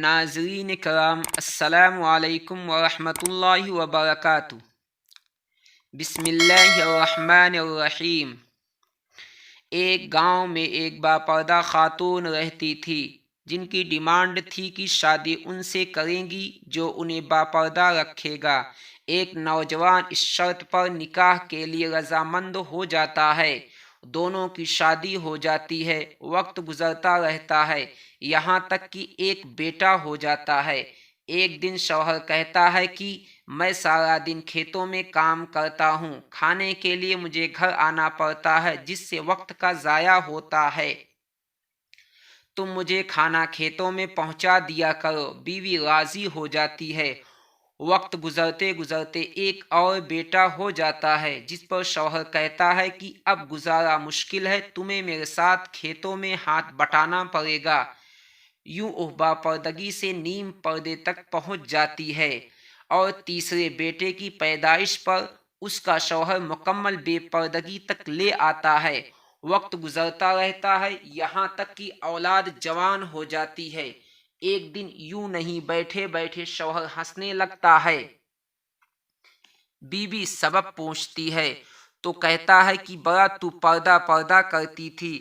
ناظرین کرام السلام علیکم ورحمۃ اللہ وبرکاتہ۔ بسم اللہ الرحمن الرحیم۔ ایک گاؤں میں ایک باپردہ خاتون رہتی تھی جن کی ڈیمانڈ تھی کہ شادی ان سے کریں گی جو انہیں باپردہ رکھے گا۔ ایک نوجوان اس شرط پر نکاح کے لیے رضامند ہو جاتا ہے۔ دونوں کی شادی ہو جاتی ہے، وقت گزرتا رہتا ہے، یہاں تک کہ ایک بیٹا ہو جاتا ہے۔ ایک دن شوہر کہتا ہے کہ میں سارا دن کھیتوں میں کام کرتا ہوں، کھانے کے لیے مجھے گھر آنا پڑتا ہے جس سے وقت کا ضائع ہوتا ہے، تم مجھے کھانا کھیتوں میں پہنچا دیا کرو۔ بیوی راضی ہو جاتی ہے۔ وقت گزرتے گزرتے ایک اور بیٹا ہو جاتا ہے جس پر شوہر کہتا ہے کہ اب گزارا مشکل ہے، تمہیں میرے ساتھ کھیتوں میں ہاتھ بٹانا پڑے گا۔ یوں وہ باپردگی سے نیم پردے تک پہنچ جاتی ہے، اور تیسرے بیٹے کی پیدائش پر اس کا شوہر مکمل بے پردگی تک لے آتا ہے۔ وقت گزرتا رہتا ہے، یہاں تک کہ اولاد جوان ہو جاتی ہے۔ ایک دن یوں نہیں بیٹھے بیٹھے شوہر ہنسنے لگتا ہے۔ بیوی سبب پوچھتی ہے تو کہتا ہے کہ بڑا تو پردہ کرتی تھی،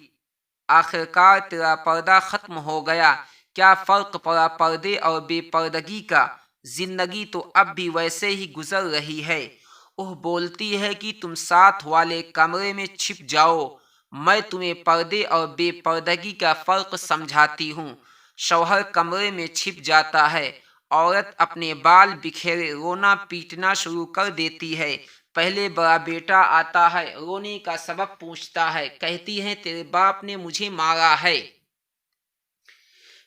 آخرکار تیرا پردہ ختم ہو گیا، کیا فرق پڑا پردے اور بے پردگی کا، زندگی تو اب بھی ویسے ہی گزر رہی ہے۔ وہ بولتی ہے کہ تم ساتھ والے کمرے میں چھپ جاؤ، میں تمہیں پردے اور بے پردگی کا فرق سمجھاتی ہوں۔ شوہر کمرے میں چھپ جاتا ہے، عورت اپنے بال بکھیرے رونا پیٹنا شروع کر دیتی ہے۔ پہلے بڑا بیٹا آتا ہے، رونے کا سبب پوچھتا ہے، کہتی ہے تیرے باپ نے مجھے مارا ہے۔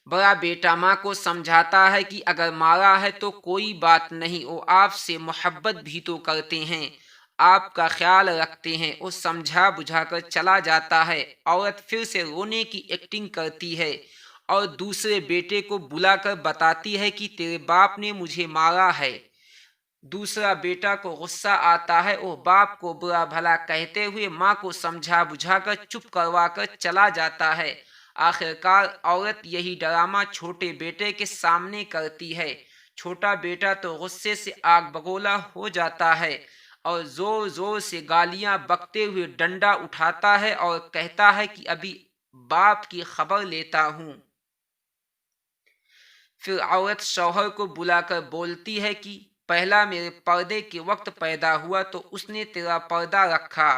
بڑا بیٹا ماں کو سمجھاتا ہے کہ اگر مارا ہے تو کوئی بات نہیں، وہ آپ سے محبت بھی تو کرتے ہیں، آپ کا خیال رکھتے ہیں۔ وہ سمجھا بجھا کر چلا جاتا ہے۔ عورت پھر سے رونے کی ایکٹنگ کرتی ہے اور دوسرے بیٹے کو بلا کر بتاتی ہے کہ تیرے باپ نے مجھے مارا ہے۔ دوسرا بیٹا کو غصہ آتا ہے، وہ باپ کو برا بھلا کہتے ہوئے ماں کو سمجھا بجھا کر چپ کروا کر چلا جاتا ہے۔ آخرکار عورت یہی ڈرامہ چھوٹے بیٹے کے سامنے کرتی ہے۔ چھوٹا بیٹا تو غصے سے آگ بگولا ہو جاتا ہے اور زور زور سے گالیاں بکتے ہوئے ڈنڈا اٹھاتا ہے اور کہتا ہے کہ ابھی باپ کی خبر لیتا ہوں۔ پھر عورت شوہر کو بلا کر بولتی ہے کہ پہلا میرے پردے کے وقت پیدا ہوا تو اس نے تیرا پردہ رکھا،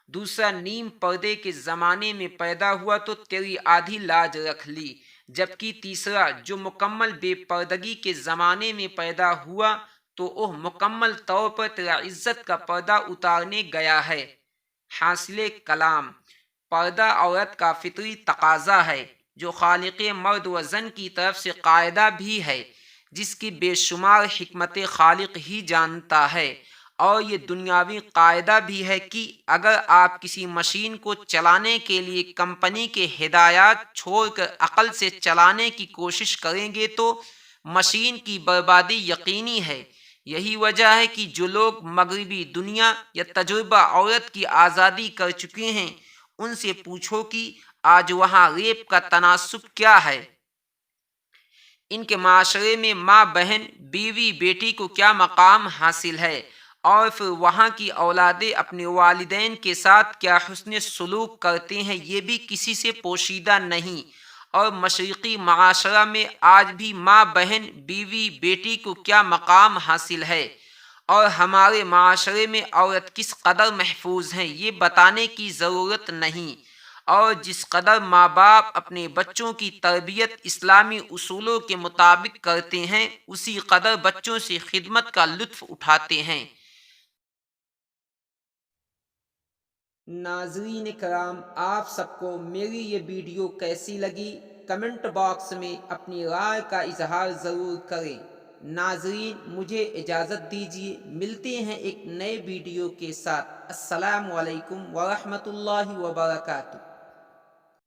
دوسرا نیم پردے کے زمانے میں پیدا ہوا تو تیری آدھی لاج رکھ لی، جبکہ تیسرا جو مکمل بے پردگی کے زمانے میں پیدا ہوا تو وہ مکمل طور پر تیرا عزت کا پردہ اتارنے گیا ہے۔ حاصل کلام: پردہ عورت کا فطری تقاضا ہے جو خالق مرد و زن کی طرف سے قاعدہ بھی ہے، جس کی بے شمار حکمت خالق ہی جانتا ہے، اور یہ دنیاوی قاعدہ بھی ہے کہ اگر آپ کسی مشین کو چلانے کے لیے کمپنی کے ہدایات چھوڑ کر عقل سے چلانے کی کوشش کریں گے تو مشین کی بربادی یقینی ہے۔ یہی وجہ ہے کہ جو لوگ مغربی دنیا یا تجربہ عورت کی آزادی کر چکے ہیں، ان سے پوچھو کہ آج وہاں ریپ کا تناسب کیا ہے، ان کے معاشرے میں ماں بہن بیوی بیٹی کو کیا مقام حاصل ہے، اور پھر وہاں کی اولادیں اپنے والدین کے ساتھ کیا حسن سلوک کرتے ہیں، یہ بھی کسی سے پوشیدہ نہیں۔ اور مشرقی معاشرہ میں آج بھی ماں بہن بیوی بیٹی کو کیا مقام حاصل ہے، اور ہمارے معاشرے میں عورت کس قدر محفوظ ہیں، یہ بتانے کی ضرورت نہیں۔ اور جس قدر ماں باپ اپنے بچوں کی تربیت اسلامی اصولوں کے مطابق کرتے ہیں، اسی قدر بچوں سے خدمت کا لطف اٹھاتے ہیں۔ ناظرین کرام، آپ سب کو میری یہ ویڈیو کیسی لگی کمنٹ باکس میں اپنی رائے کا اظہار ضرور کریں۔ ناظرین مجھے اجازت دیجیے، ملتے ہیں ایک نئے ویڈیو کے ساتھ۔ السلام علیکم ورحمۃ اللہ وبرکاتہ۔